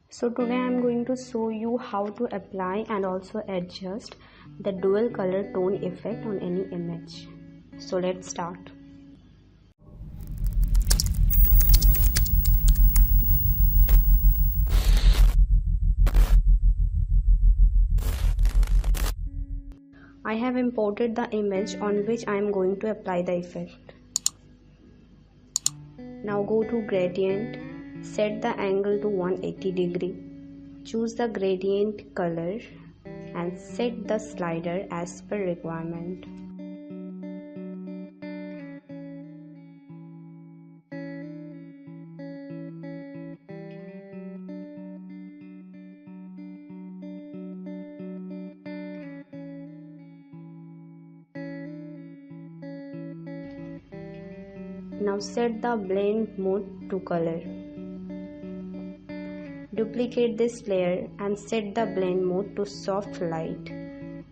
So today I am going to show you how to apply and also adjust the dual color tone effect on any image. So let's start. I have imported the image on which I am going to apply the effect. Now go to gradient, set the angle to 180 degree, choose the gradient color and set the slider as per requirement. Now set the blend mode to color. Duplicate this layer and set the blend mode to soft light.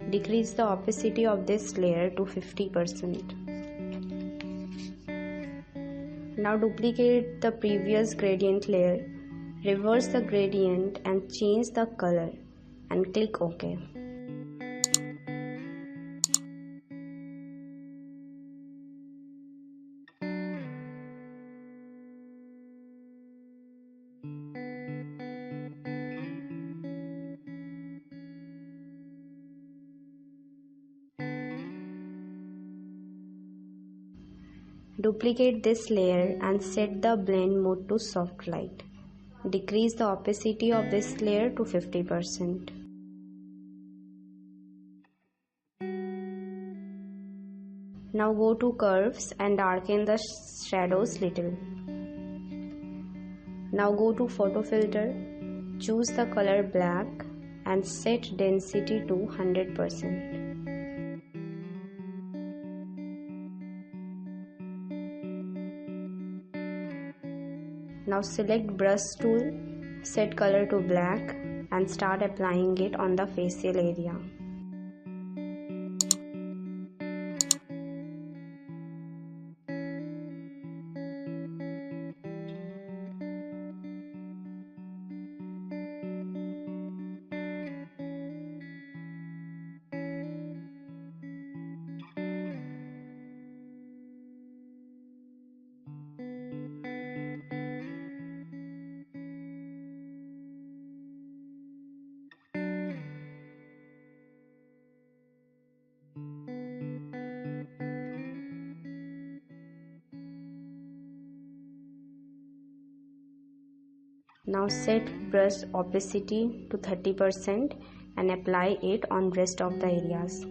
Decrease the opacity of this layer to 50%. Now duplicate the previous gradient layer, reverse the gradient and change the color and click OK. Duplicate this layer and set the blend mode to soft light. Decrease the opacity of this layer to 50%. Now go to curves and darken the shadows little. Now go to photo filter, choose the color black and set density to 100%. Now select brush tool, set color to black and start applying it on the facial area. Now set brush opacity to 30% and apply it on rest of the areas.